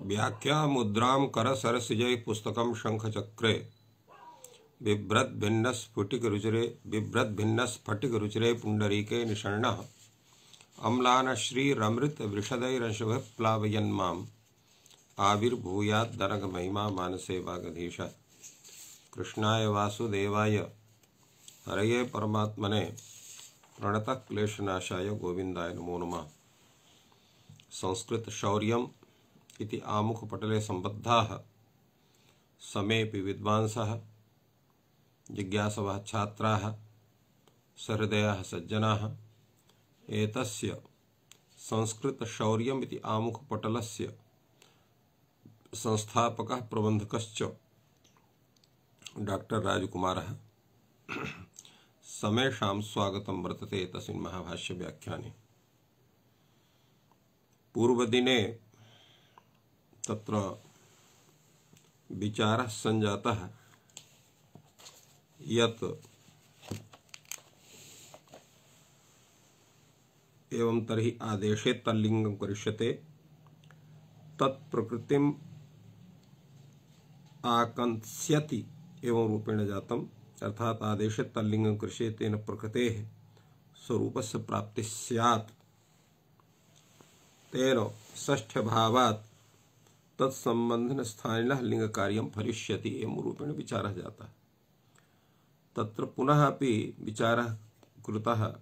व्याख्या मुद्रां करसरसिजै पुस्तकं शंखचक्रे बिभ्रद्भिन्नस्फटिकरुचिरे पुण्डरीके निषण्णः अम्लान श्रीरमृतवृषदैरंशुभिः प्लावयन्माम् आविर्भूयाद्दनगमहिमा मानसे वागधीश। कृष्णाय वासुदेवाय हरये परमात्मने प्रणतः क्लेशनाशाय गोविन्दाय नमो नमः। संस्कृत शौर्यम् इति आमुखपटले सम्बद्धाः समेऽपि विद्वांसः जिज्ञासवः छात्राः सहृदयाः सज्जनाः एतस्य संस्कृत शौर्यम् इति आमुखपटलस्य संस्थापकः प्रबन्धकश्च डॉक्टर राजकुमारः समेषां स्वागतं वर्तते तस्मिन् महाभाष्य व्याख्याने। पूर्वदिने तत्र विचारः सञ्जातः यत् एवं तर्हि आदेशे तल्लिङ्गं करिष्यते तत्प्रकृतिम् आकंस्यति एवं रूपेण जातम्, अर्थात आदेशे तल्लिङ्गं करिष्यते तेन प्रकृतेः स्वरूपस्य प्राप्तिः स्यात्, तेन षष्ठ्यभावात् तत्संबन्धेन स्थानिनः लिंगकार्यं फलिष्यति एवं रूपेण विचारः जातः। तत्र पुनः अपि विचारः कृतः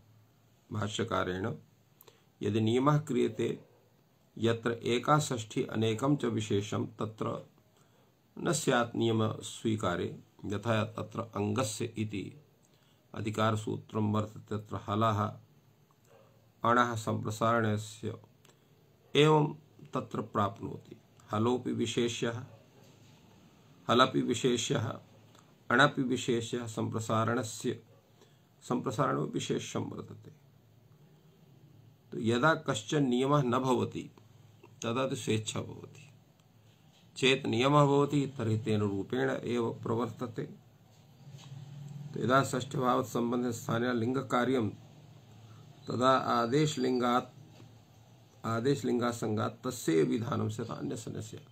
भाष्यकारेण, यदि नियमः क्रियते यत्र एका षष्ठी अनेकं च विशेषं तत्र न स्यात् नियम स्वीकारे, यथा तत्र अंगस्य इति अधिकारसूत्रं वर्तते, तत्र हलः अणः सम्प्रसारणस्य एवं तत्र प्राप्नोति। हलोपि विशेष्यः, हलपि विशेष्यः, अणपि विशेष्यः, सम्प्रसारणो विशेष्यं वर्तते। तो यदा कश्चन नियमः न भवति तदा तो स्वेच्छा भवति, चेत् नियमः भवति तर्हि तेन रूपेण एव प्रवर्तते। तो यदा षष्ठ्यभावात् सम्बन्धेन स्थानेन लिङ्गकार्यं तदा आदेशलिङ्गासङ्गात् तस्य विधानं स्यात् अन्यस्य न स्यात्।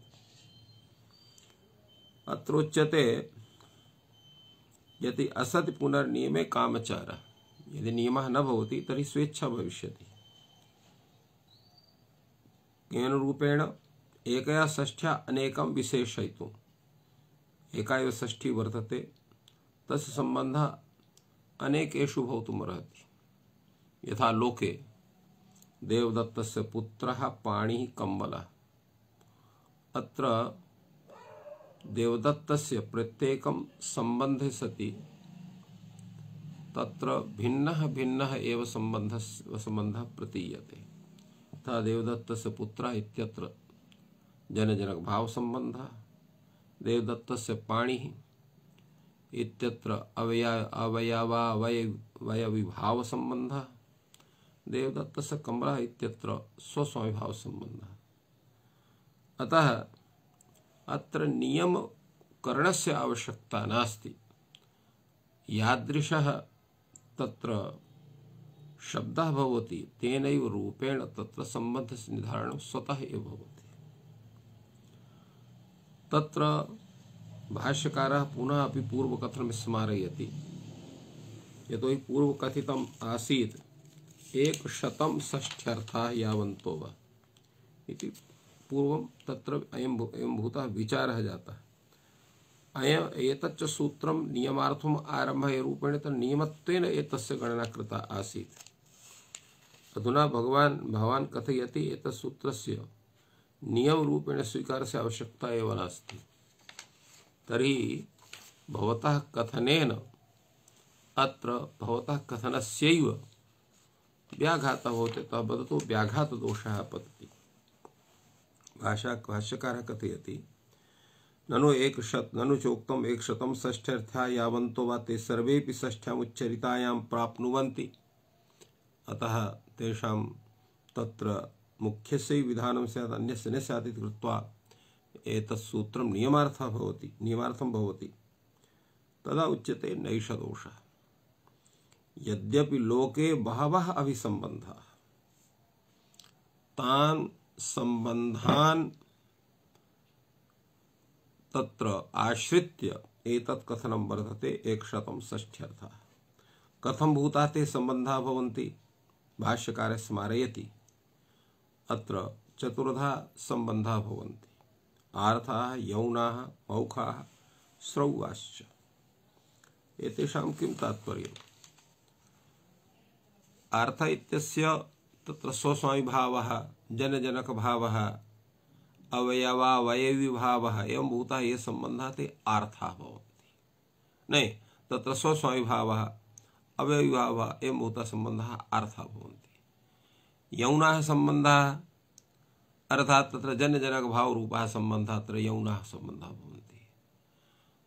अत्रोच्यते यदि असति पुनर्नियमे कामचारः, यदि नियमः न भवति तर्हि स्वेच्छा भविष्यति। केन रूपेण एकया षष्ठ्या अनेकं विशेषयितुम्, एका एव षष्ठी वर्तते, तस्य सम्बन्धः अनेकेषु भवितुमर्हति। यथा लोके देवदत्तस्य पुत्रः पाणिः कम्बलः, अत्र देवदत्तस्य प्रत्येकं सम्बन्धे सति तत्र भिन्नः एव सम्बन्धः प्रतीयते। तथा देवदत्तस्य पुत्रः इत्यत्र जनजनक भाव संबंधः, देवदत्तस्य पाणिः इत्यत्र अवयविभाव संबंधः, देवदत्तस्य कमलः इत्यत्र स्वस्वामी भाव संबंधः। अतः अत्र नियमकरणस्य आवश्यकता नास्ति। यादृशः तत्र शब्दः भवति तेनैव रूपेण तत्र सम्बन्धस्य निर्धारणं स्वतः एव भवति। तत्र भाष्यकारः पुनः अपि पूर्वकथनं स्मारयति, यतोहि पूर्वकथितम् आसीत् 100 षष्ठ्यर्थाः यावन्तो वा इति। पूर्वं तत्र अयं भूतः विचारः जातः। एतच्च सूत्रं नियमार्थम् आरम्भः रूपेण नियमत्वेन एतस्य गणना कृता आसीत्। अधुना भगवान् कथयति एतत् सूत्रस्य नियम रूपेण स्वीकारस्य आवश्यकता एव नास्ति। तर्हि भवतः कथनेन अत्र भवतः कथनस्यैव व्याघातः भवति, अतः वदतो व्याघातदोषः पतति। भाष्यकारः कथयति, ननु चोक्तम् 100 षष्ठ्यर्थाः यावन्तो वा ते सर्वेपि षष्ठ्यामुच्चरितायां प्राप्नुवन्ति। अतः तेषां तत्र मुख्यस्य विधानं स्यात् अन्यस्य न स्यात् इति कृत्वा एतत् सूत्रं नियमार्थं भवति। तदा उच्यते नैष दोषः। यद्यपि लोके बहवः अभिसम्बन्धाः, तान् सम्बन्धान् तत्र आश्रित्य एतत् कथनं वर्तते 160 कथं भूता ते सम्बन्धा भवन्ति भाष्यकारः स्मारयति अत्र चतुर्धा सम्बन्धा भवन्ति आर्थाः यौनाः मौखाः श्रौवाश्च एतेषां किं तात्पर्यम् अर्थ इत्यस्य तत्र स्वस्वामिभावः जनजनकभावः अवयवावयविभावः एवं भूताः ये सम्बन्धाः ते आर्थाः भवन्ति नहीं तत्र स्वस्वामिभावः अवयविभावः एवं भूताः सम्बन्धाः आर्थाः भवन्ति यौनाः सम्बन्धाः अर्थात् तत्र जनजनकभावरूपाः सम्बन्धाः तत्र यौनाः सम्बन्धाः भवन्ति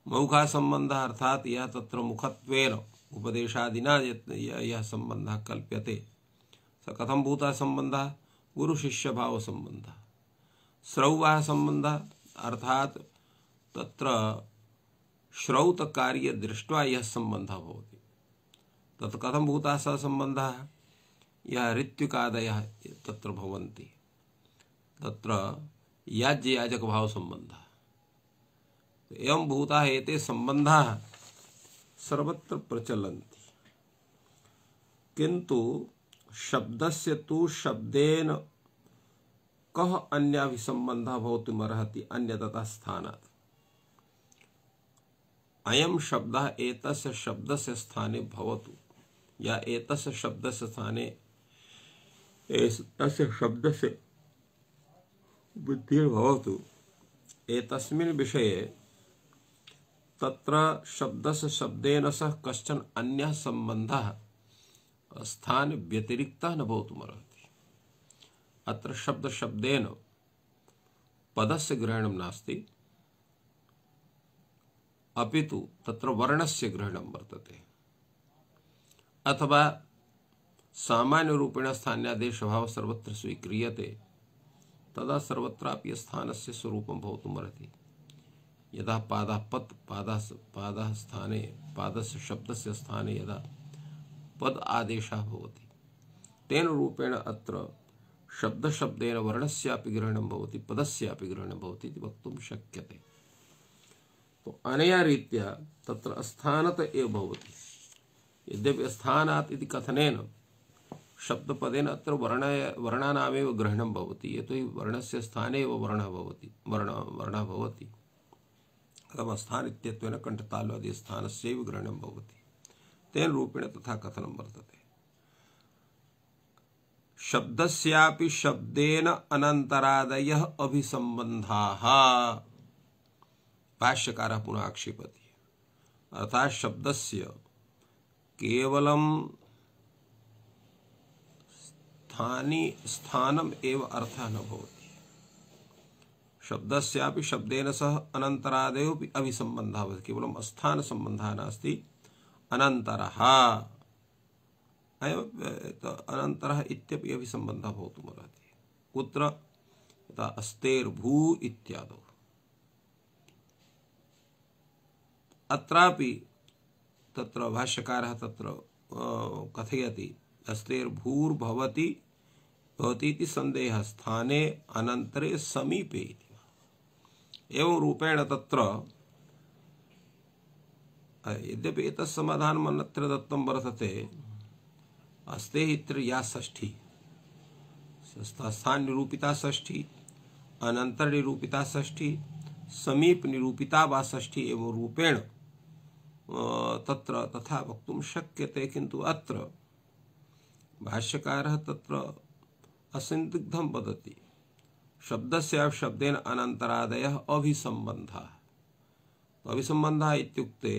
मौखाः सम्बन्धः अर्थात् यः तत्र मुखत्वेन उपदेशादिना यह सम्बन्धः कल्प्यते स कथं भूतः सम्बन्धः गुरुशिष्यभावसम्बन्धः श्रौवः सम्बन्धः अर्थात् तत्र श्रौतकार्य दृष्ट्वा यह सम्बन्धः भवति तत् कथं भूतः सः सम्बन्धः यः ऋत्विकादयः तत्र भवन्ति तत्र याज्ययाजकभावसम्बन्धः एवं भूताः एते सम्बन्धाः सर्वत्र प्रचलन्ति किन्तु शब्दस्य तु शब्देन कः अन्याभिसम्बन्धः भवितुमर्हति अन्यतः स्थानात् अयं शब्दः एतस्य शब्दस्य स्थाने भवतु या एतस्य शब्दस्य स्थाने एतस्य शब्दस्य बुद्धिर्भवतु एतस्मिन् विषये तत्र शब्दस्य शब्देन सह कश्चन अन्यः सम्बन्धः स्थान व्यतिरिक्तः न भवितुमर्हति अत्र शब्द शब्देन पदस्य ग्रहणं नास्ति अपितु तत्र वर्णस्य ग्रहणं वर्तते अथवा सामान्य रूपेण स्थान्यादेशभावः सर्वत्र स्वीक्रियते तदा सर्वत्रापि स्थानस्य स्वरूपं भवितुमर्हति यदा पादः पत् पादः स्थाने पादस्य शब्दस्य स्थाने यदा पद आदेशः भवति तेन रूपेण अत्र शब्दशब्देन वर्णस्यापि ग्रहणं भवति पदस्यापि ग्रहणं भवति इति वक्तुं शक्यते तो अनया रीत्या तत्र स्थानत एव भवति यद्यपि स्थानात् इति कथनेन शब्दपदेन अत्र वर्णानामेव ग्रहणं भवति यतोहि वर्णस्य स्थाने एव वर्णः भवति अथवा स्थान इत्यत्वेन कण्ठतालुवादि स्थानस्यैव ग्रहणं भवति तेन रूपेण तथा कथनं वर्तते शब्दस्यापि शब्देन अनन्तरादयः अभिसम्बन्धाः भाष्यकारः पुनः आक्षेपति अर्थात् शब्दस्य केवलं स्थानम एव अर्थः न भवति शब्दस्यापि शब्देन सह अनन्तरादयोऽपि अभिसम्बन्धः भवति केवलं स्थान सम्बन्धः नास्ति अनन्तरः अनन्तरः इत्यपि अभिसम्बन्धः भवितुमर्हति कुत्र यथा अस्तेर्भू इत्यादौ अत्रापि तत्र भाष्यकारः तत्र कथयति अस्तेर्भूर्भवति भवति इति संदेहः स्थाने अनन्तरे समीपे इति एवं रूपेण तत्र यद्यपि एतत् समाधानम् अन्यत्र दत्तं वर्तते अस्ते इत्र या षष्ठी स्थान निरूपिता षष्ठी अनंतर निरूपिता षष्ठी समीप निरूपिता वा षष्ठी एवं रूपेण तत्र तथा वक्तुं शक्यते किन्तु अत्र भाष्यकारः तत्र असंदिग्धं वदति शब्दस्य शब्देन अनन्तरादयः अभिसम्बन्धः अभिसम्बन्धः इत्युक्ते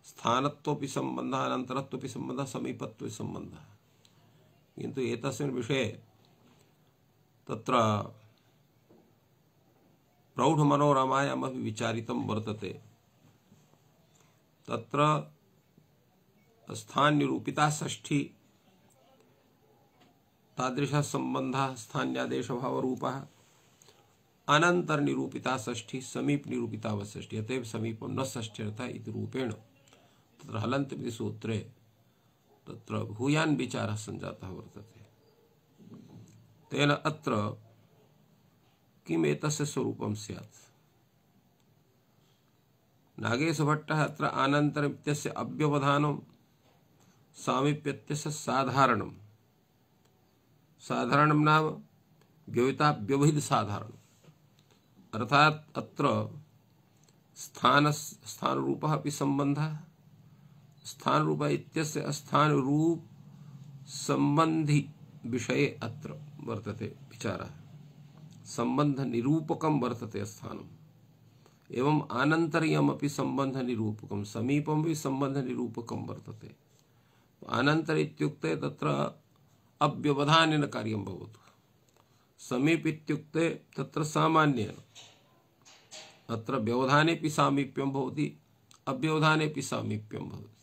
स्थानत्वपि सम्बन्धः अनन्तरत्वपि सम्बन्धः समीपत्वपि सम्बन्धः किन्तु एतस्मिन् विषये तत्र प्रौढमनोरमायामपि विचारितं वर्तते तत्र स्थान निरूपिता षष्ठी तादृशः सम्बन्धः स्थान्यादेशभावरूपः अनंतर निरूपिता षष्ठी समीप निरूपिता व षष्ठी अतएव समीपं न षष्ठ्यर्थः इति रूपेण तत्र हलन्त्यपि सूत्रे तत्र भूयान् विचारः सञ्जातः वर्तते तेन अत्र किम् एतस्य स्वरूपं स्यात् नागेशभट्टः अत्र आनन्तरम् इत्यस्य अव्यवधानं सामीप्यस्य साधारणं साधारणं नाम व्यवहित साधारणम् अर्थात अत्र स्थानरूपः अपि सम्बन्धः स्थानरूप इत्यस्य स्थानरूप संबंधी विषये अत्र वर्तते विचारः संबंध निरूपकं वर्तते स्थानम् एवं आनन्तर्यमपि संबंध निरूपकं समीपमपि संबंध निरूपकं वर्तते आनन्तर इत्युक्ते तत्र अव्यवधानेन कार्यं भवतु समीप इत्युक्ते तत्र सामान्येन अत्र व्यवधानेपि सामीप्यं भवति अव्यवधानेपि सामीप्यं भवति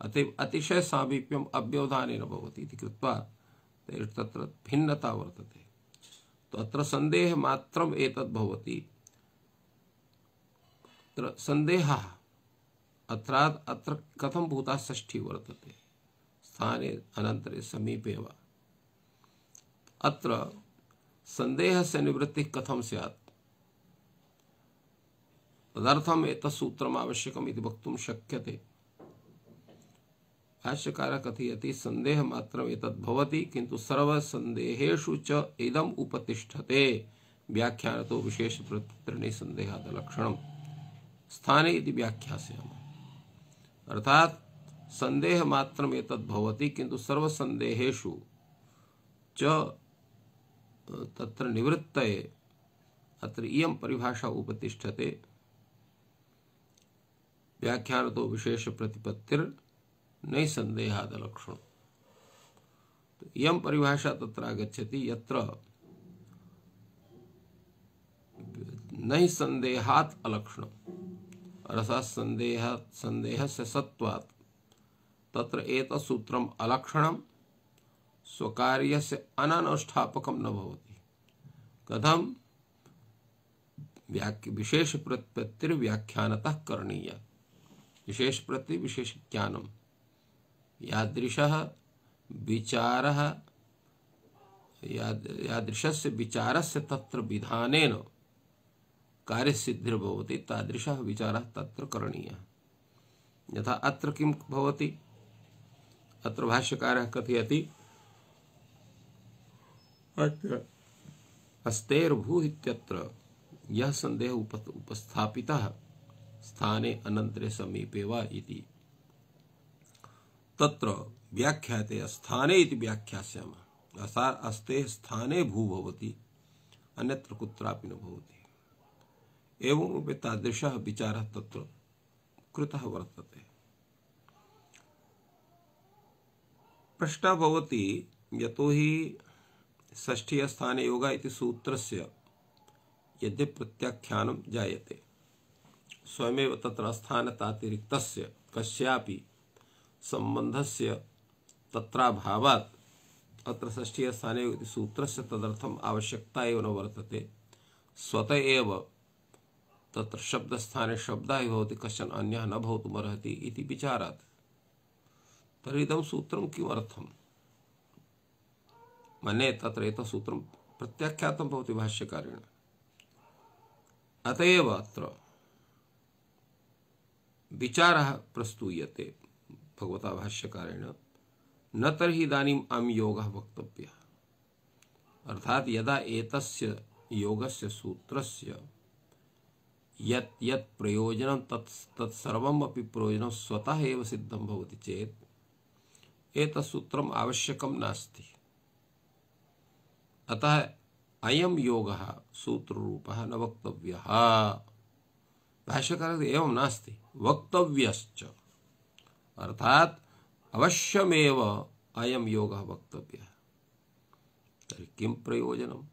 अतएव अतिशय सामीप्यम अव्यवधानेन भवति इति कृत्वा तत्र भिन्नता वर्तते तो अत्र संदेह मात्रम एतद् भवति अत्र संदेहः अत्र कथं भूता षष्ठी वर्तते स्थाने अनन्तरे समीपे वा अत्र संदेहस्य निवृत्तिः कथं स्यात् तदर्थम् एतत् सूत्रम् आवश्यकम् इति वक्तुं शक्यते भाष्यकारः कथयति संदेह मात्रम् एतद् भवति किन्तु सर्वसन्देहेषु च इदम् उपतिष्ठते व्याख्यानतो विशेष प्रतित्रणे संदेहाद लक्षणम् स्थाने इति व्याख्यास्यामः अर्थात संदेह मात्रम् एतद् भवति किन्तु सर्वसन्देहेषु च तत्र निवृत्तये अत्र इयं परिभाषा उपतिष्ठते व्याख्यानतो विशेष प्रतिपत्तिर नै संदेहाद लक्षण तो इयं परिभाषा तत्र आगच्छति यत्र नहि संदेहात् अलक्षणम् अर्थात् संदेहस्य सत्त्वात् तत्र एतत् सूत्रम् अलक्षणं स्वकार्यस्य अननुष्ठापकं न भवति कथं विशेष प्रतिपत्तिर्व्याख्यानतः करणीया विशेष प्रति विशेष ज्ञानम् यादृशः विचारः यादृशस्य विचारस्य तत्र विधानेन कार्यसिद्धिर्भवति तादृशः विचारः तत्र करणीयः यथा अत्र किं भवति अत्र भाष्यकारः कथयति अत्र अस्तेर्भूः इत्यत्र यः संदेह उपस्थापितः स्थाने अनन्तरे समीपे वा इति तत्र व्याख्याते स्थाने इति व्याख्यास्यामः अर्थात् अस्ते स्थाने भू भवति अन्यत्र कुत्रापि न भवति एवं तादृशः विचारः तत्र कृतः वर्तते प्रश्नः भवति यतो हि षष्ठी स्थाने योगा इति सूत्रस्य यद्य प्रत्याख्यानं जायते स्वयमेव तत्र स्थानतातिरिक्तस्य कस्यापि संबंधस्य तत्राभावात् अत्र षष्ठी स्थाने इति सूत्रस्य तदर्थम् आवश्यकता एव न वर्तते स्वतः एव तत्र शब्दस्थाने शब्दः भवति कश्चन अन्यः न भवितुमर्हति इति विचारात् तर्हि इदं सूत्रं किमर्थम् मन्ये तत्र एतत् सूत्रं प्रत्याख्यातं भवति भाष्यकारेण अतएव अत्र विचारः प्रस्तूयते भगवता भाष्यकारेण न तर्हि इदानीम् अयं योगः वक्तव्यः अर्थात यदा एतस्य योगस्य सूत्रस्य यत् यत् प्रयोजनं तत् सर्वम् अपि प्रयोजनं स्वतः एव सिद्धं भवति चेत् एतत् सूत्रम् आवश्यकं नास्ति अतः अयं योगः सूत्ररूपः न वक्तव्यः भाष्यकारः एवं नास्ति वक्तव्यश्च अर्थात अवश्यमेव अयं योगः वक्तव्यः तर्हि किं प्रयोजनं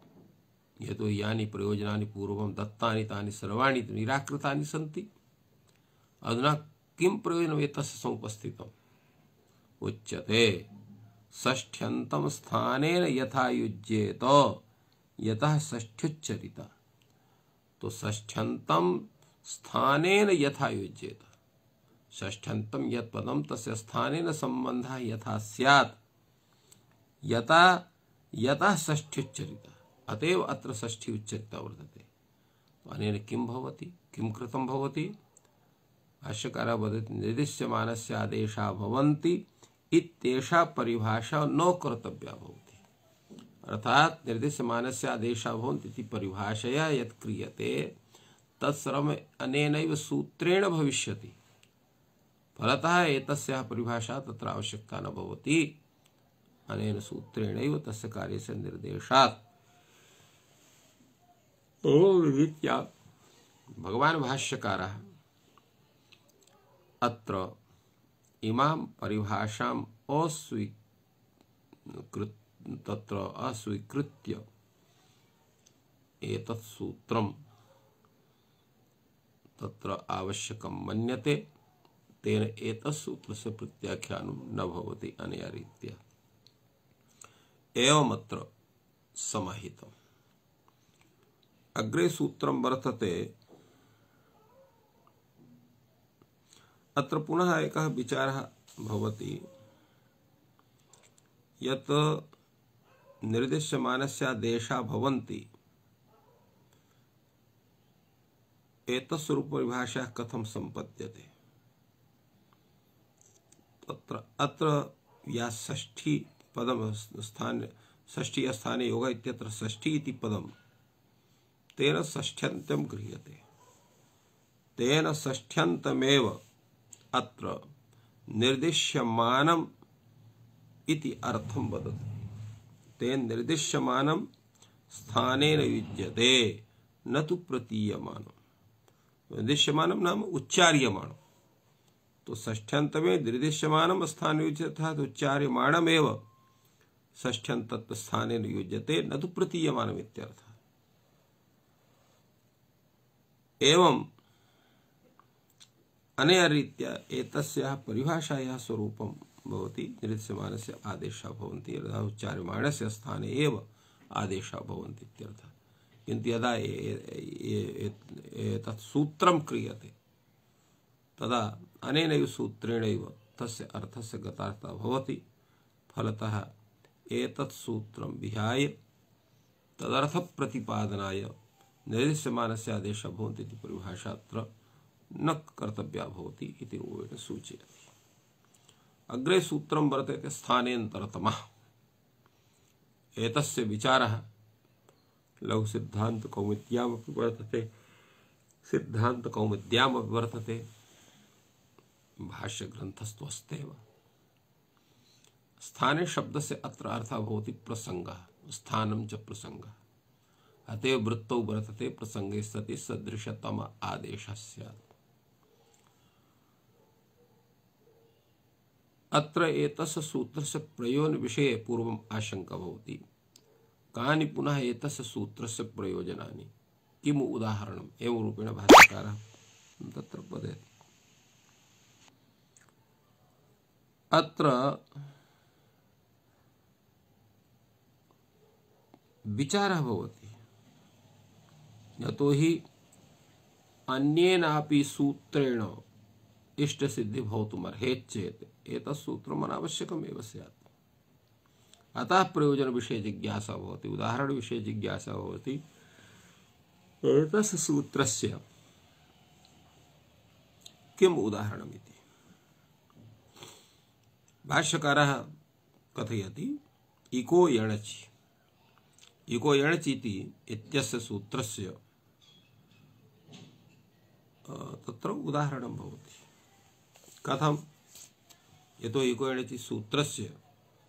यतो यानि प्रयोजनानि पूर्वं दत्तानि तानि सर्वाणि निराकृतानि सन्ति अधुना किं प्रयोजनम् एतस्य समुपस्थितम् उच्यते षष्ठ्यन्तं स्थानेन यथा युज्येत यतः षष्ठ्युच्चरिता तो षष्ठ्यन्तं स्थानेन यथा युज्येत षष्ठ्यन्तं यत् पदं तस्य स्थानेन सम्बन्धः यथा स्यात् यथा यतः षष्ठ्युच्चरिता अतएव अत्र षष्ठी उच्चरिता वर्तते तो अनेन किं भवति किं कृतं भवति भाष्यकारः वदति निर्दिश्यमानस्य आदेशा भवन्ति इत्येषा परिभाषा न कर्तव्या भवति। अर्थात निर्दिश्यमानस्य आदेशा भवन्ति इति परिभाषया यत् क्रियते तत्सर्वम् अनेनैव सूत्रेण भविष्यति। फलतः एतस्याः परिभाषा तत्र आवश्यकता न भवति। अनेन सूत्रेणैव तस्य कार्यस्य निर्देशात्। ओमित्या भगवान् भाष्यकारः अत्र इमां परिभाषाम् अस्वीकृत्य एतत् सूत्रं तत्र आवश्यकं मन्यते। तेन एतत् सूत्रस्य प्रत्याख्यानं न भवति अनया रीत्या। एवमत्र समाहितम्। अग्रे सूत्रं वर्तते। अत्र पुनः एकः विचारः भवति यत् निर्दिश्यमानस्य आदेशा भवन्ति एतस्य रूपपरिभाषा कथं सम्पद्यते। अत्र या षष्ठी पदम स्थाने षष्ठी स्थाने योग इत्यत्र षष्ठी इति पदं तेन षष्ठ्यन्तं गृह्यते। तेन षष्ठ्यन्तमेव अत्र निर्दिश्यमानम् इति अर्थं वदति। तेन निर्दिश्यमानं स्थानेन युज्यते न तु प्रतीयमानम्। निर्दिश्यमानं नाम उच्चार्यमाणम्। तो षष्ठ्यन्त में निर्दिश्यमानं स्थाने युज्यते अर्थात् उच्चार्यमाणमेव षष्ठ्यन्त स्थानेन युज्यते न तु प्रतीयमानम् इत्यर्थः। एवं अनया रीत्या एतस्याः परिभाषायाः स्वरूपं भवति निर्दिश्यमानस्य आदेशः भवन्ति यदा उच्चार्यमाणस्य स्थाने एव आदेशः भवन्ति इत्यर्थः। किन्तु यदा एतत् सूत्रं क्रियते तदा अनेनैव सूत्रेणैव तस्य अर्थस्य गतार्थः भवति। फलतः एतत् सूत्रं विहाय तदर्थप्रतिपादनाय निर्दिश्यमानस्य आदेशः भवन्ति इति परिभाषा अत्र न कर्तव्या भवति इति रूपेण सूचयति। अग्रे सूत्रं वर्तते स्थानेन्तरतमः। एतस्य विचारः लघुसिद्धान्तकौमुद्यामपि वर्तते, सिद्धान्तकौमुद्यामपि वर्तते, भाष्यग्रन्थस्तु अस्त्येव। स्थाने शब्दस्य अत्र अर्थः भवति प्रसङ्गः, स्थानं च प्रसङ्गः। अतएव वृत्तौ वर्तते प्रसङ्गे सति सदृशतम आदेशः स्यात्। अत्र एतस्य सूत्रस्य प्रयोजन विषये पूर्वम् आशंका भवति। कानि पुनः एतस्य सूत्रस्य प्रयोजनानि, किम् उदाहरणम् एवं रूपेण भाष्यकारः तत्र वदति। अत्र विचारः भवति यतो हि अन्येनापि सूत्रेण इष्टसिद्धि भवितुमर्हेत् चेत् एतत् सूत्रम् अनावश्यकमेव स्यात्। अतः प्रयोजन विषये जिज्ञासा भवति, उदाहरण विषये जिज्ञासा भवति। एतस्य सूत्रस्य किम् उदाहरणमिति भाष्यकारः कथयति। इको यणचि, इको यणचि इत्यस्य सूत्रस्य तत्र उदाहरणं भवति। कथं? यतो इको यणचि सूत्रस्य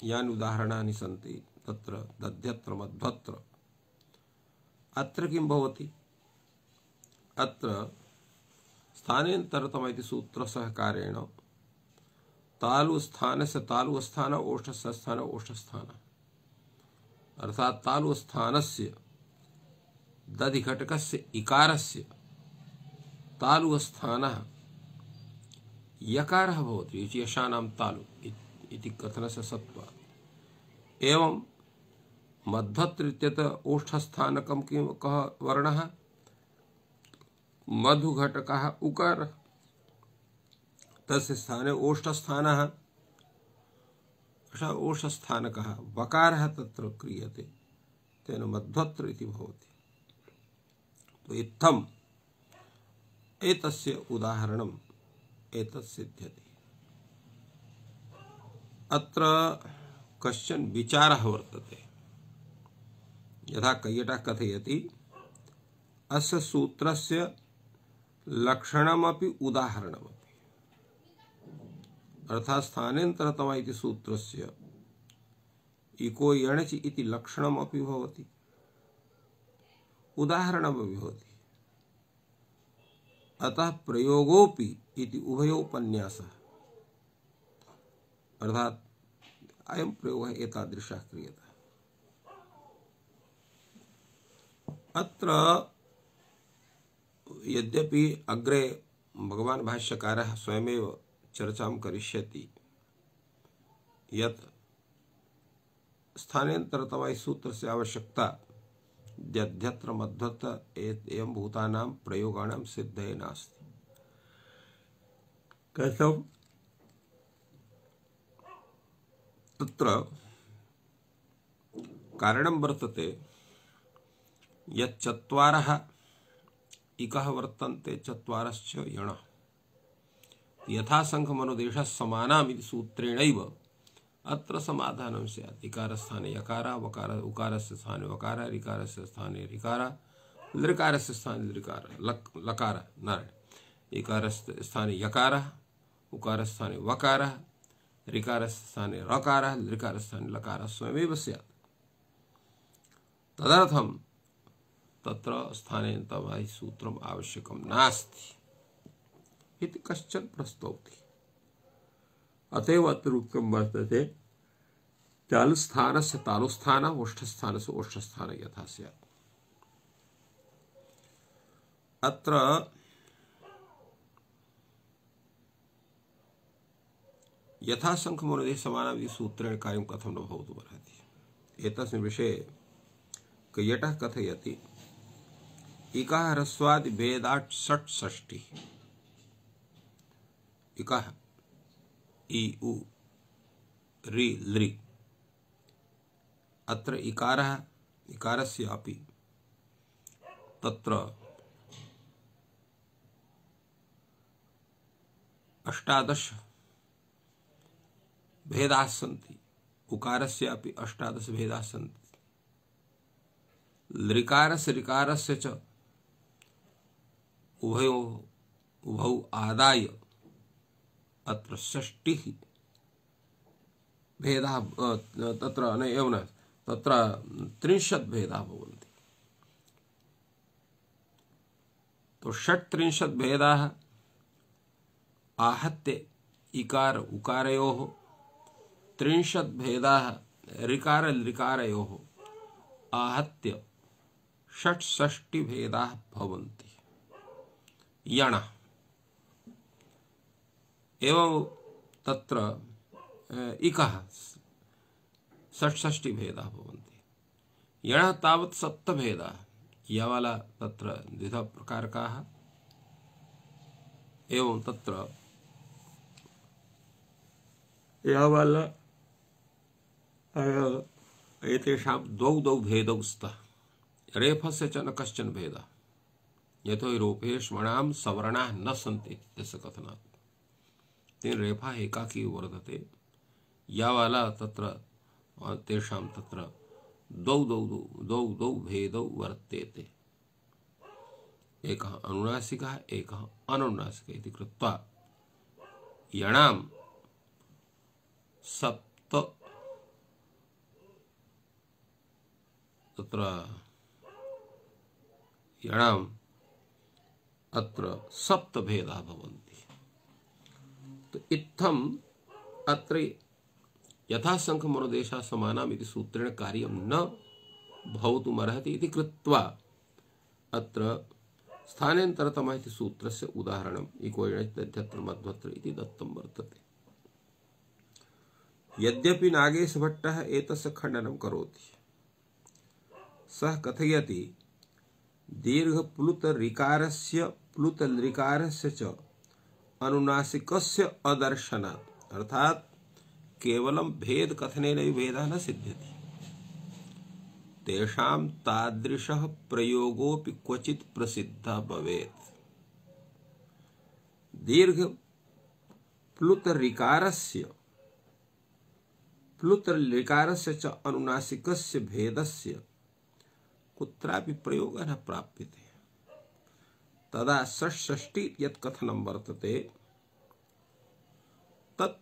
यानि उदाहरणानि सन्ति तत्र दध्यत्र मध्वत्र। अत्र किं भवति? अत्र स्थानेन्तरतम इति सूत्रसहकारेण तालुस्थानस्य तालुस्थान, ओष्ठस्य स्थान ओष्ठस्थान, अर्थात् तालुस्थानस्य दधिघटकस्य इकारस्य तालुस्थानः यकारः भवति। यशानां तालु इति कथनस्य सत्त्वात्। एवं मध्वत्र इत्यत्र ओष्ठस्थानकं किं कः वर्णः? मधुघटकः उकारः। तस्य स्थाने ओष्ठस्थानः, ओष्ठस्थानकः वकारः तत्र क्रियते, तेन मध्वत्र इति भवति। तो इत्थम् एतस्य उदाहरणं एतत् सिद्ध्यति। अत्र कश्चन विचारः वर्तते। यथा कैयटः कथयति, अस्य सूत्रस्य लक्षणमपि उदाहरणमपि, अर्थात् स्थानेन्तरतम इति सूत्रस्य इको यणचि इति लक्षणमपि भवति, उदाहरणमपि भवति। अतः प्रयोगोपि इति उभयोपन्यासः, अर्थात् अयं प्रयोगः एतादृशः क्रियते। अत्र यद्यपि अग्रे भगवान् भाष्यकारः स्वयमेव चर्चां करिष्यति यत् स्थानेन्तरतम सूत्रस्य आवश्यकता यद्यत्र मध्वत्र एवं भूतानां प्रयोगाणां सिद्धये नास्ति। कथं? तत्र कारणं वर्तते यत् चत्वारः इकः वर्तन्ते, चत्वारश्च यणः। यथा संख्यमनुदेशः समानाम् इति सूत्रेणैव अत्र समाधानं स्यात्। इकारस्थाने यकार, वकार उकारस्य स्थाने वकार, ऋकारस्य स्थाने ऋकार, लृकारस्य स्थाने लृकार, लकार नारायण। इकारस्य स्थाने यकार, उकारस्य स्थाने वकार, ऋकारस्य स्थाने रकार, लृकारस्य स्थाने लकार स्वयमेव स्यात्। तदर्थं तत्र स्थानेन्तरतम सूत्रम् आवश्यकं नास्ति इति कश्चन प्रस्तौति। अतएव अत्र उक्तं वर्तते तालुस्थानस्य तालुस्थान, ओष्ठस्थानस्य ओष्ठस्थान यथा स्यात्। अत्र यथा संख्यमनुदेशः समानम् इति सूत्रेण कार्यं कथं न भवितुमर्हति। एतस्मिन् विषये कैयटः कथयति, इकः ह्रस्वादि भेदात् षट्षष्टिः। इकः इ उ रि लृ, अत्र इकारः इकारस्यापि तत्र अष्टादश भेदाः सन्ति, उकारस्यापि अष्टादश भेदाः सन्ति, लृकारस्य ऋकारस्य च उभौ आदाय अत्र षष्टिः भेदाः तत्र न एवं न तत्र 30 भेदाः भवन्ति। तो 36 भेदाः आहत्य इकार उकारयोः, 30 भेदाः ऋकार लृकारयोः आहत्य 66 भेदाः भवन्ति। यण एवं तत्र इकः 66 भेदाः भवन्ति। यणः तावत् 7 भेदाः, यवाला तत्र द्विधा प्रकारकाः। एवं तत्र यवाला एतेषां द्वौ भेदौ स्तः। रेफस्य च न कश्चन भेदः, यतो हि रूपेष्मणां सवर्णाः न सन्ति इत्यस्य कथनात्। तेन रेफा एकाकी वर्धते, यावाला तत्र तेषां तत्र द्वौ भेदौ वर्तेते। एकः अनुनासिकः, एकः अनुनासिकः इति कृत्वा यणां 7 तत्र यणां अत्र 7 भेदाः भवन्ति। तो इत्थम् अत्र यथा संख्यमनुदेशः समानाम् इति सूत्रेण कार्यं न भवितुमर्हति इति कृत्वा अत्र स्थानेन्तरतम इति सूत्रस्य उदाहरणम् इको यणच् मध्वत्र इति दत्तं वर्तते। यद्यपि नागेशभट्टः एतस्य खण्डनं करोति, सः कथयति दीर्घप्लुतऋकारस्य प्लुतलृकारस्य च अनुनासिकस्य अदर्शनात्, अर्थात केवलं भेद कथनेन भेदः न सिद्ध्यति, तेषां तादृशः प्रयोगोऽपि क्वचित् प्रसिद्धः भवेत्। दीर्घ प्लुतरिकारस्य च अनुनासिकस्य भेदस्य कुत्रापि प्रयोगः न प्राप्यते। तदा षष्ठी यत् कथनं वर्तते तत्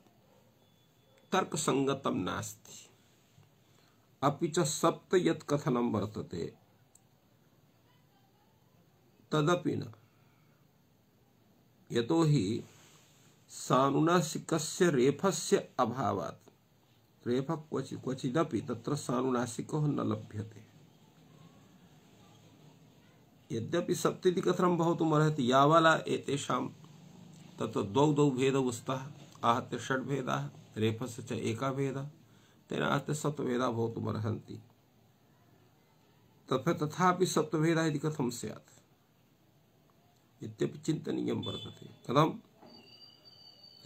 तर्कसंगतं नास्ति। अपि च सप्त यत् कथनं वर्तते तदपि न, यतोहि सानुनासिकस्य रेफस्य अभावात्, रेफः क्वचिदपि तत्र सानुनासिको न लभ्यते। यद्यपि सप्तति कथनं भवितुमर्हति यावला एतेषां तत्र द्वौ भेदौ स्तः, आहत्य षड् भेदाः, रेफस्य च एकः भेदः, तेन आहत्य सप्तभेदाः भवितुमर्हन्ति। तथापि सप्तभेदाः इति कथं स्यात् इत्यपि चिन्तनीयं वर्तते। कथं?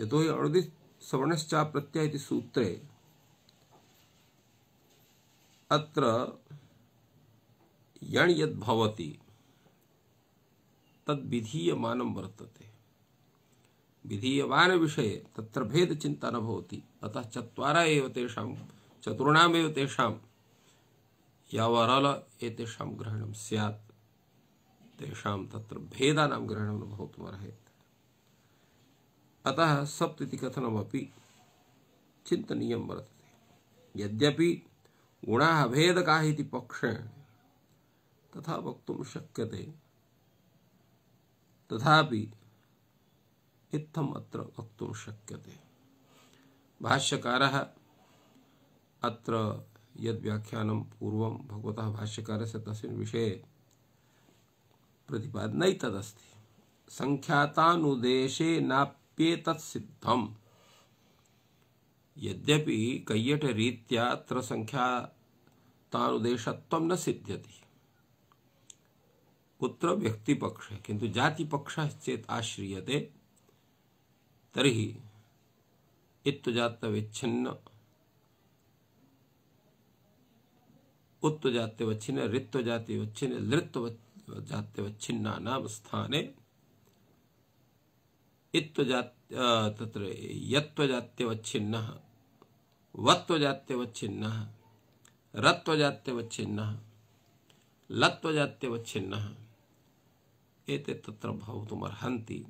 यतोहि अणुदित् सवर्णश्चाप्रत्यय इति सूत्रे अत्र यण् यद् भवति तद् विधीयमानं वर्तते। विधीयमान विषये तत्र भेदचिन्ता न भवति। अतः चतुर्णामेव तेषां यावरल एतेषां ग्रहणं स्यात्, तेषां तत्र भेदानां ग्रहणं न भवितुमर्हति। अतः सप्त इति कथनमपि चिन्तनीयं वर्तते। यद्यपि गुणाः भेदकाः इति पक्षेण तथा वक्तुं शक्यते, तथापि इत्थम् अत्र वक्तुं शक्यते। भाष्यकारः अत्र यद् व्याख्यानं पूर्वं भगवतः भाष्यकारस्य तस्मिन् विषये प्रतिपादनैतदस्ति। संख्यातानुदेशे नाप्येतत् सिद्धम्। यद्यपि कैयटरीत्या अत्र संख्यातानुदेशत्वं न सिद्ध्यति, कुत्र व्यक्तिपक्षे, किन्तु जातिपक्षः चेत् आश्रियते तर्हि इत्तुजात्यविच्छिन्न उत्तुजात्यवच्छिन्न ऋत्वजात्यवच्छिन्न लृत्वजात्यवच्छिन्नानां स्थाने तत्र यत्वजात्यवच्छिन्नः वत्वजात्यवच्छिन्नः रत्वजात्यवच्छिन्नः लत्वजात्यवच्छिन्नः एते तत्र भवितुमर्हन्ति।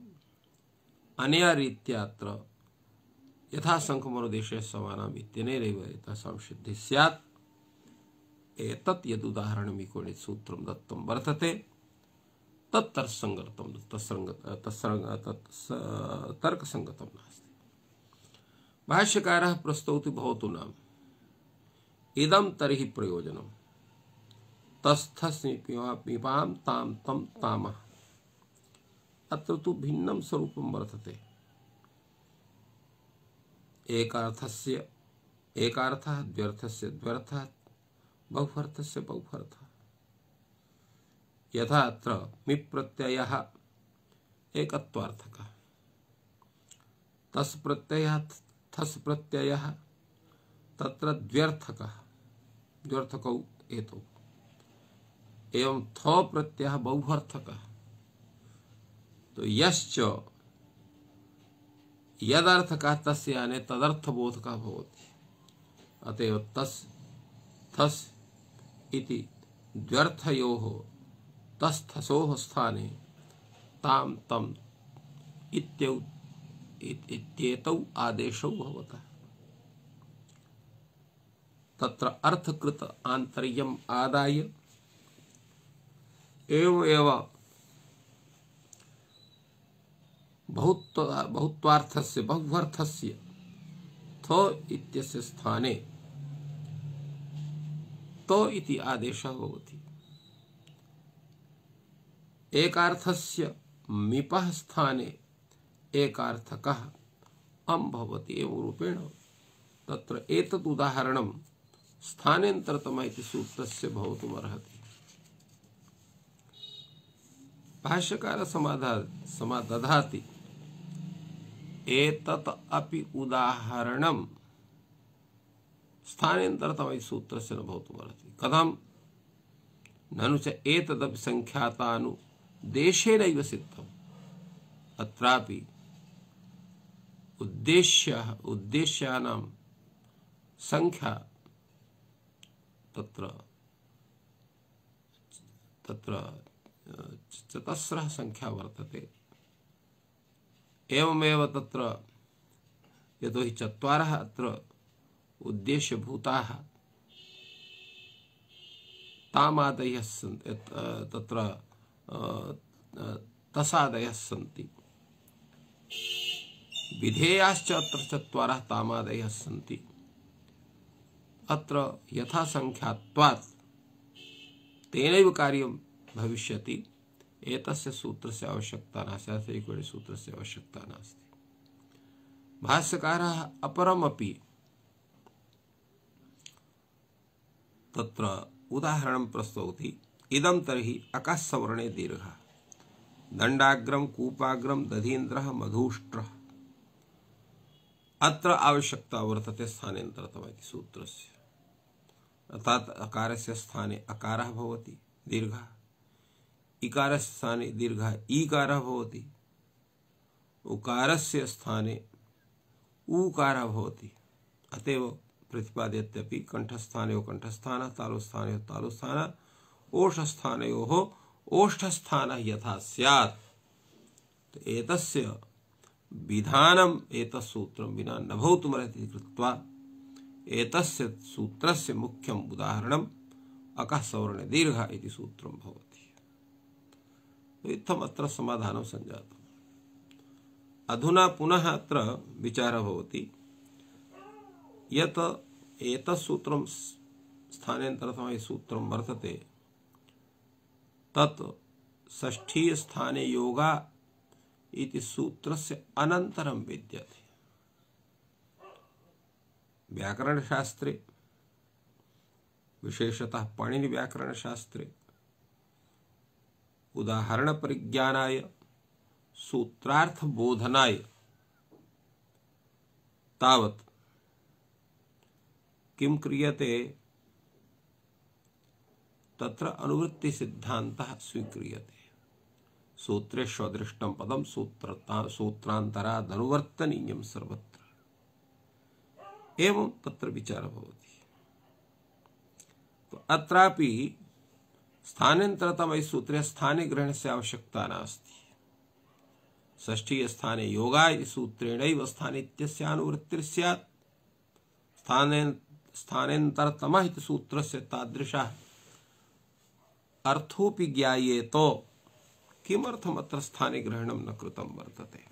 अनया रीत्या अत्र यथा शङ्खमनुदेशे समानम् इत्यनेनैव एतासां सिद्धिः स्यात्। एतत् यदुदाहरणमिकोणित सूत्रं दत्तं वर्तते तत् तर्कसङ्गतं नास्ति। भाष्यकारः प्रस्तौति भवतु नाम इदं तर्हि प्रयोजनं तस्थस्मिपां तां तं तामः। अत्र तु भिन्नं स्वरूपं वर्तते। एकार्थस्य एकार्थः, द्व्यर्थस्य द्व्यर्थः, बहुअर्थस्य बहुअर्थः। यथा अत्र मिप्रत्ययः एकत्वार्थकः, तस् प्रत्ययः थस् प्रत्ययः तत्र द्व्यर्थकः, द्व्यर्थकौ एतौ। एवं थो प्रत्ययः बहुअर्थकः। तो यश्च यदर्थकः तस्य याने तदर्थबोधकः भवति। अतएव तस् थस् इति द्व्यर्थयोः तस्थसोः स्थाने ताम तम इत्येतौ आदेशौ भवतः। तत्र अर्थकृत आन्तर्यम् आदाय एवमेव बहुत्वार्थस्य बहुअर्थस्य थो इत्यस्य स्थाने तो इति आदेशः भवति। एकार्थस्य मिपः स्थाने एकार्थकः अम् भवति। एवं रूपेण तत्र एतत् उदाहरणं स्थानेन्तरतम इति सूत्रस्य भवितुमर्हति। भाष्यकारः समादधाति एतत् अपि उदाहरणं स्थानेन्तरतम इति सूत्रस्य न भवितुमर्हति। कथं? ननु च एतदपि संख्यातानुदेशेनैव सिद्धम्। अत्रापि उद्देश्यानां संख्या तत्र चतस्रः संख्या वर्तते। एवमेव तत्र यतोहि चत्वारः अत्र उद्देश्यभूताः तामादयः सन्ति, तत्र तसादयः सन्ति। विधेयाश्च अत्र चत्वारः तामादयः सन्ति। अत्र यथा संख्यात्वात् तेनैव कार्यं भविष्यति। एतस्य सूत्रस्य आवश्यकता नास्ति, एकवचने सूत्रस्य आवश्यकता नास्ति। भाष्यकारः अपरमपि तत्र उदाहरणं प्रस्तौति। इदं तर्हि अकास्सवर्णे दीर्घः दण्डाग्रं कूपाग्रं दधीन्द्रः मधुष्ट्रः। अत्र आवश्यकता वर्तते स्थानेन्तरतम इति सूत्रस्य। अर्थात् अकारस्य स्थाने अकारः भवति दीर्घः, इकारस्य स्थाने दीर्घः ईकारः भवति, उकारस्य स्थाने ऊकारः भवति। अतएव प्रतिपाद्यते कंठस्थानयोः कंठस्थानः, तालुस्थानयोः तालुस्थानः, ओष्ठस्थानयोः ओष्ठस्थानः यथा स्यात्। तो एतस्य विधानम् एतत्सूत्रं विना न भवितुमर्हति कृत्वा एतस्य सूत्रस्य मुख्यम् उदाहरणम् अकास्सवर्णे दीर्घः इति सूत्रं भवति। इत्थम् अत्र समाधानं सञ्जातम्। अधुना पुनः अत्र विचारः भवति यत् एतत् सूत्रं स्थानेन्तरतमं सूत्रं वर्तते तत् षष्ठीय स्थाने योगा इति सूत्रस्य अनन्तरं विद्यते। व्याकरणशास्त्रे विशेषतः पाणिनि व्याकरणशास्त्रे उदाहरणपरिज्ञानाय सूत्रार्थबोधनाय तावत् किं क्रियते, तत्र अनुवृत्ति सिद्धान्तः स्वीक्रियते। सूत्रेष्वदृष्टं पदं सूत्रान्तरादनुवर्तनीयं सर्वत्र। एवं तत्र विचारः भवति। तो अत्रापि स्थानेन्तरतमे सूत्रे स्थाने ग्रहणस्य आवश्यकता नास्ति। षष्ठीय स्थाने योगा इति सूत्रेणैव स्थाने इत्यस्य अनुवृत्तिः स्यात्। स्थानेन्तरतमः इति सूत्रस्य तादृशः अर्थोऽपि ज्ञायेतो किमर्थम् अत्र स्थाने ग्रहणं न कृतं वर्तते।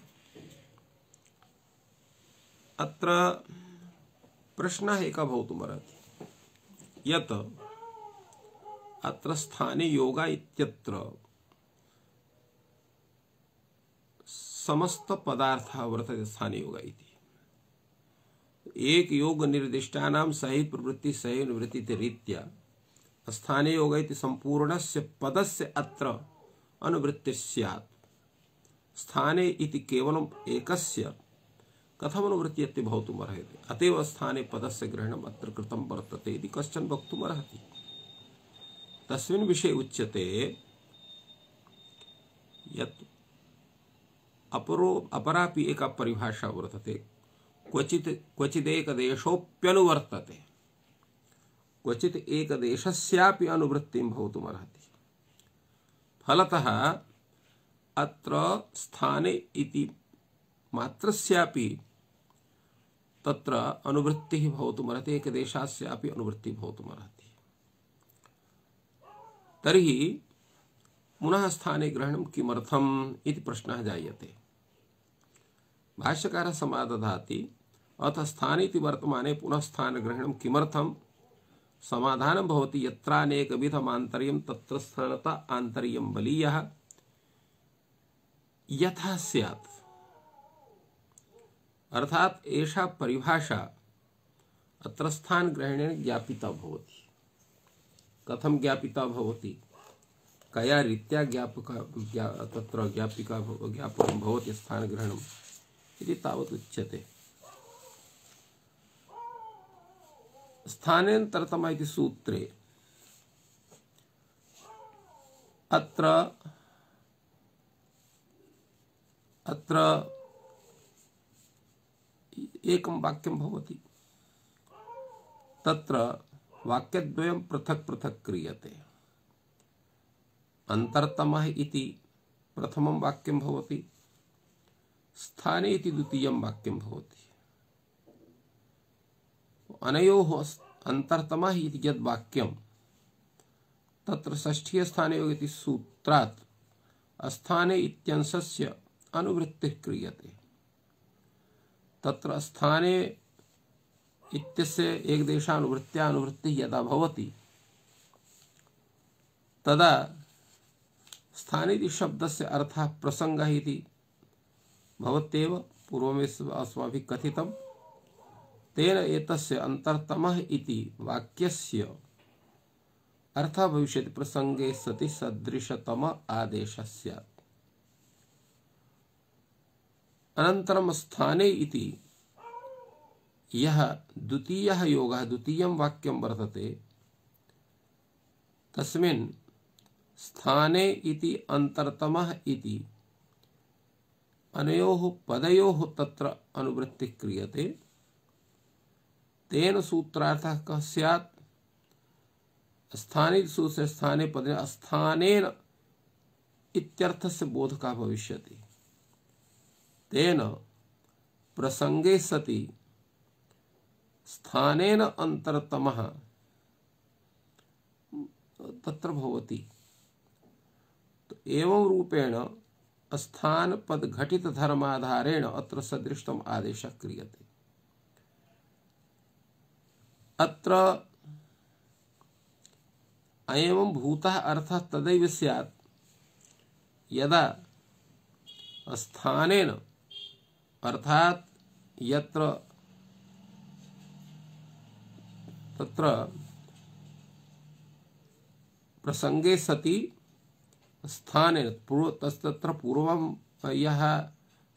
अत्र प्रश्नः एकः भवितुमर्हति यत् अत्र स्थाने योगा इत्यत्र समस्त पदार्थः वर्तते स्थाने योगा इति। एक योग निर्दिष्टानां सहि प्रवृत्ति सहि निवृत्ति इति रीत्या स्थाने योग इति संपूर्णस्य पदस्य अत्र अनुवृत्तिः स्यात्। स्थाने इति केवलम् एकस्य कथमनुवृत्तिः इति भवितुमर्हति। अतएव स्थाने पदस्य ग्रहणम् अत्र कृतं वर्तते इति कश्चन वक्तुमर्हति। तस्मिन् विषये उच्यते यत् अपरापि एका परिभाषा वर्तते। क्वचिदेकदेशोऽप्यनुवर्तते, क्वचित् एकदेशस्यापि अनुवृत्तिं भवितुमर्हति। फलतः अत्र स्थाने इति मात्रस्यापि तत्र अनुवृत्तिः भवितुमर्हति, एकदेशस्यापि अनुवृत्तिः भवितुमर्हति। तर्हि पुनः स्थाने ग्रहणं किमर्थम् इति प्रश्नः जायते। भाष्यकारः समादधाति अथ स्थाने इति वर्तमाने पुनः स्थानग्रहणं किमर्थम्। समाधानं भवति यत्रानेकविधमान्तर्यं तत्र स्थानता आन्तर्यं बलीयः यथा स्यात्। अर्थात एषा परिभाषा अत्र स्थान ग्रहणेन ज्ञापिता भवति। कथं ज्ञापिता भवति, कया रीत्या तत्र ज्ञापकं भवति स्थानग्रहणम् इति तावत् उच्यते। स्थानेन्तरतम इति सूत्रे अत्र एकं वाक्यं भवति। तत्र वाक्यद्वयं पृथक् पृथक् क्रियते। अन्तरतमः इति प्रथमं वाक्यं भवति, स्थाने इति द्वितीयं वाक्यं भवति। अनयोः अन्तरतमः इति यद् वाक्यं तत्र षष्ठीय स्थाने इति सूत्रात् स्थाने इत्यंशस्य अनुवृत्तिः क्रियते। तत्र स्थाने इत्यस्य एकदेशानुवृत्त्या अनुवृत्तिः यदा भवति तदा स्थाने इति शब्दस्य अर्थः प्रसंगः इति भवत्येव, पूर्वमेव अस्माभिः कथितं। तेन एतस्य अन्तरतमः इति वाक्यस्य अर्थः भविष्यति प्रसंगे सति सदृशतम आदेशः स्यात्। अनन्तरं स्थाने इति यः द्वितीयः योगः, द्वितीयं वाक्यं वर्तते, तस्मिन् स्थाने इति अन्तरतमः इति अनयोः पदयोः तत्र अनुवृत्तिः क्रियते। तेन सूत्रार्थः कः स्यात्? स्थाने सूत्रे स्थाने पदे स्थानेन इत्यर्थस्य बोधकः भविष्यति। तेन प्रसंगे सति स्थानेन अन्तरतमः तत्र भवति। तो एवं रूपेण स्थान पद घटित धर्माधारेण अत्र सदृष्टम आदेशः क्रियते। अत्र अयं भूतः अर्थः तदैव स्यात् यदा स्थानेन अर्थात यत्र तत्र प्रसंगे सति स्थानेन तत्र पूर्वं यः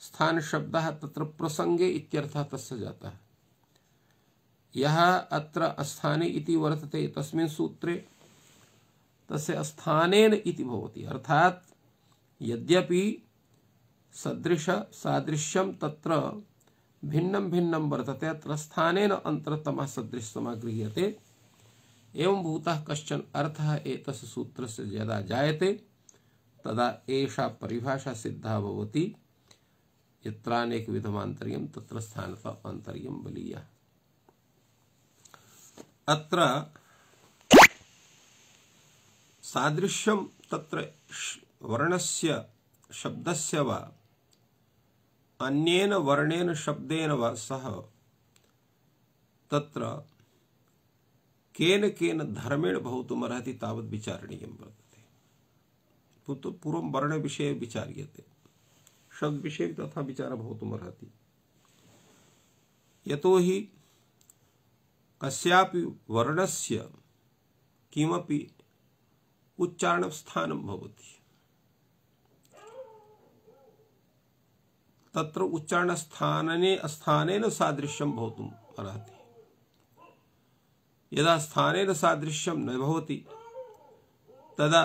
स्थान शब्दः तत्र प्रसंगे इत्यर्थः तस्य जातः। यः अत्र स्थाने इति वर्तते तस्मिन् सूत्रे तस्य स्थानेन इति भवति। अर्थात यद्यपि सदृश सादृश्यं तत्र भिन्नं भिन्नं वर्तते, अत्र स्थानेन अन्तरतमः सदृशतमः गृह्यते। एवं भूतः कश्चन अर्थः एतस्य सूत्रस्य यदा जायते तदा एषा परिभाषा सिद्धा भवति। यत्रानेकविधमान्तर्यं तत्र स्थानतः आन्तर्यं बलीयः। अत्र सादृश्यं तत्र वर्णस्य शब्दस्य वा अन्येन वर्णेन शब्देन वा सह तत्र केन केन धर्मेण भवितुमर्हति तावत् विचारणीयं वर्तते। तो पूर्वं वर्ण विषये विचार्यते, शब्द विषये तथा विचारः भवितुमर्हति। यतोहि कस्यापि वर्णस्य किमपि उच्चारणस्थानं भवति। तत्र स्थानेन सादृश्यं भवितुम् अर्हति। यदा स्थानेन सादृश्यं न भवति तदा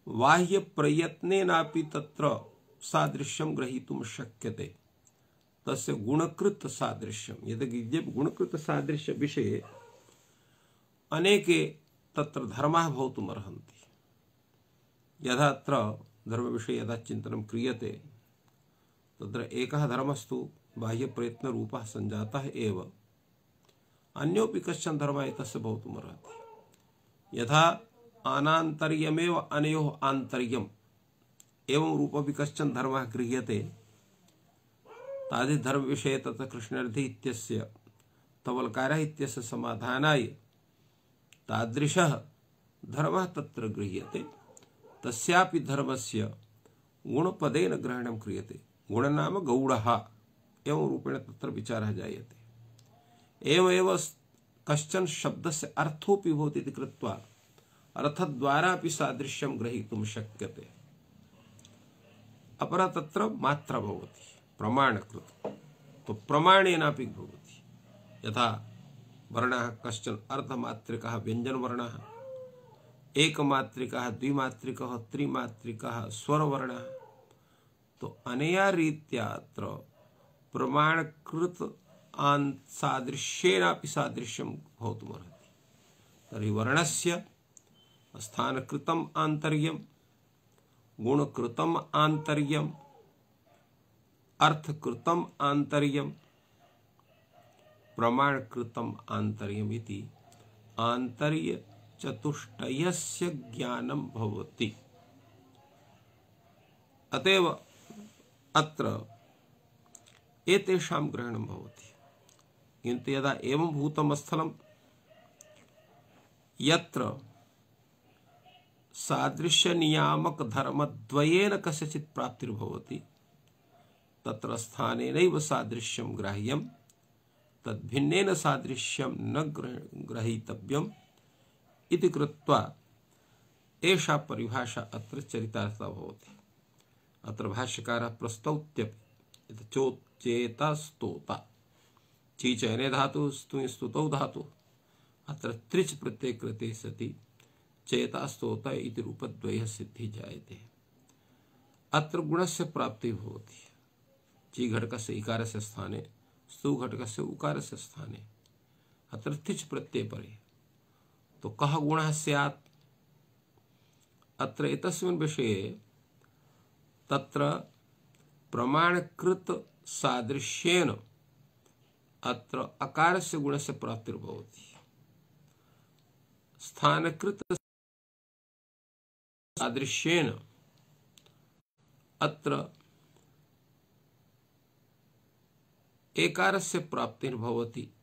बाह्य प्रयत्नेनापि तत्र सादृश्यं ग्रहीतुं शक्यते। तस्य गुणकृत सादृश्यं यदि गुणकृत सादृश्य विषये अनेके तत्र धर्माः भवितुम् अर्हन्ति। यदा अत्र धर्म विषये यदा चिन्तनं क्रियते तत्र एकः धर्मस्तु बाह्य प्रयत्न रूपः संजातः एव, अन्योपि कश्चन धर्मः एतस्य भवितुम् अर्हति। यथा अनान्तर्यमेव अनयोः आन्तर्यम् एवं रूपमपि कश्चन धर्मः गृह्यते। तादृश धर्म विषये तत्र कृष्णार्थे इत्यस्य तवलकारः इत्यस्य समाधानाय तादृशः धर्मः तत्र गृह्यते। तस्यापि धर्मस्य गुणपदेन ग्रहणं क्रियते। गुण नाम गौड़ः एवं रूपेण तत्र विचारः जायते। एवमेव कश्चन शब्दस्य अर्थोऽपि भवति इति कृत्वा अर्थद्वारा अपि सादृश्यं ग्रहीतुं शक्यते। अपरा तत्र मात्रा भवति प्रमाणकृत, तो प्रमाणेनापि भवति। यथा वर्णः कश्चन अर्थमात्रिकः व्यञ्जनवर्णः, एकमात्रिकः द्विमात्रिकः त्रिमात्रिकः स्वरवर्णः, तो अनया रीत्या अत्र प्रमाणकृत सादृश्येनापि सादृश्यं भवितुमर्हति। तर्हि वर्णस्य स्थानकृतम् आन्तर्यं, गुणकृतम् आन्तर्यं, अर्थकृतम् आन्तर्यं, प्रमाणकृतम् आन्तर्यम् इति आन्तर्य चतुष्टयस्य ज्ञानं भवति। अतएव अत्र एतेषां ग्रहणं भवति। किन्तु यदा एवं भूतं स्थलं यत्र सादृश्य नियामक धर्मद्वयेन कस्यचित् प्राप्तिर्भवति तत्र स्थानेनैव सादृश्यं ग्राह्यं, तद्भिन्नेन सादृश्यं न ग्रहीतव्यम् इति कृत्वा एषा परिभाषा अत्र चरितार्था भवति। अत्र भाष्यकारः प्रस्तौत्यपि चेतस्तोता चीचयने धातु स्तुतौ धातु अत्र त्रिच प्रत्यय कृते सति चेतास्तोता इति रूपद्वयः सिद्धि जायते। अत्र गुणस्य प्राप्ति भवति। ची घटकस्य इकारस्य स्थाने स्तु घटकस्य उकारस्य स्थाने अत्र तिच प्रत्यय परे। तो कः गुणः स्यात्? अत्र एतस्मिन् विषये तत्र प्रमाणकृत सादृश्येन अत्र अकारस्य गुणस्य प्राप्तिर्भवति। स्थानकृत सादृश्येन अत्र एकारस्य प्राप्तिर्भवति।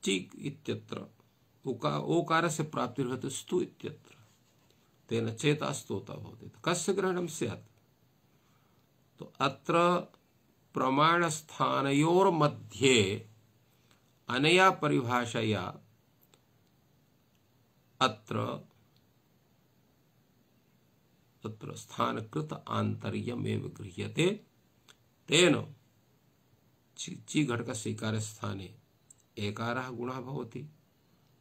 चिक् इत्यत्र ओकारस्य प्राप्तिर्भवति स्तु इत्यत्र तेन चेतास्तोता भवति। कस्य ग्रहणं स्यात्? तो अत्र प्रमाणस्थानयोर्मध्ये अनया परिभाषया अत्र तत्र स्थानकृत आन्तर्यमेव गृह्यते। तेन ची घटकस्य इकारस्य स्थाने एकारः गुणः भवति,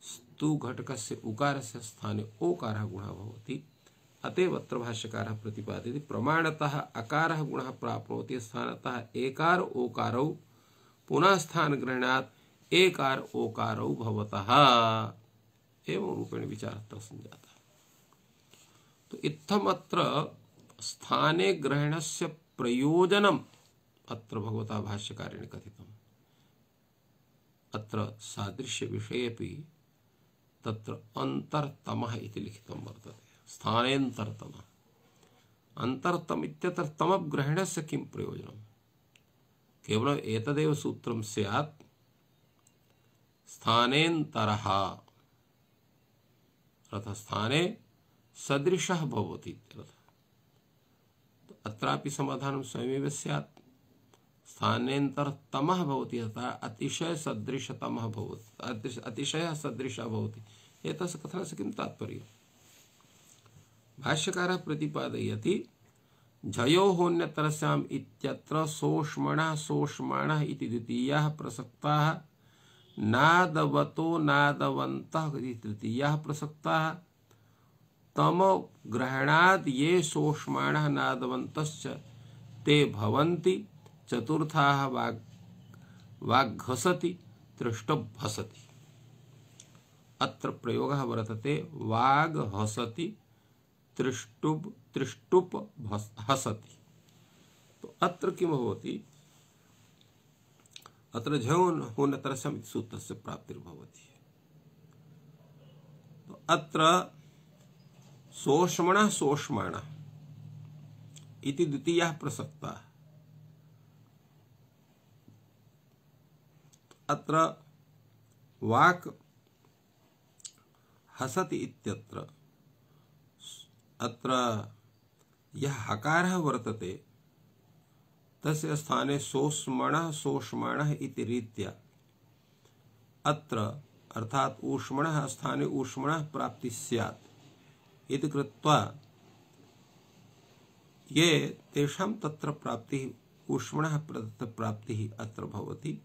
स्तु घटकस्य उकारस्य स्थाने ओकारः गुणः भवति। अतएव अत्र भाष्यकारः प्रतिपादयति प्रमाणतः अकारः गुणः प्राप्नोति, स्थानतः एकार ओकारौ पुनः स्थान ग्रहणात् एकार ओकारौ भवतः एवं रूपेण विचारः संजातः। तो इत्थम् अत्र स्थाने ग्रहणस्य प्रयोजनम् अत्र भगवता भाष्यकारेण कथितम्। अत्र सादृश्य विषयेपि तत्र अंतरतमः इति लिखितं वर्तते। स्थानेन्तरतमः अंतरतम इत्यत्र तमग्रहणस्य किं प्रयोजनम्? केवलम् एतदेव सूत्रं स्यात् स्थानेन्तरः अर्थात् स्थाने सदृशः भवति इत्यर्थः। अत्रापि समाधानं स्वयमेव स्यात् स्थानेन्तरतमः भवति अर्थात् अतिशय सदृशतमः भवति, अतिशयः सदृशः भवति। एतस्य कथनस्य किं तात्पर्यम्? भाष्यकारः प्रतिपादयति झयोः इत्यत्र सोष्मणः सोष्माणः इति द्वितीयाः प्रसक्ताः, नादवतो नादवन्तः इति तृतीयाः प्रसक्ताः, तम ग्रहणाद् ये सोष्माणः नादवन्तश्च ते भवन्ति, चतुर्थाः वाग्घसति तृष्टुभसति। अत्र प्रयोगः वर्तते वाग्हसति तृष्टुप हसति। तो अत्र किं भवति? अत्र झयोन् होन्यतरस्याम् इति सूत्रस्य प्राप्तिर्भवति। तो अत्र सोष्मणः सोष्माणः इति द्वितीयः प्रसक्तः। अत्र वाक् हसति इत्यत्र अत्र यः हकारः वर्तते तस्य स्थाने सोष्मणः सोष्माणः इति रीत्या अत्र अर्थात् ऊष्मणः स्थाने ऊष्मणः प्राप्ति स्यात् इति कृत्वा ये तेषां तत्र प्राप्तिः ऊष्मणः प्राप्तिः अत्र भवति।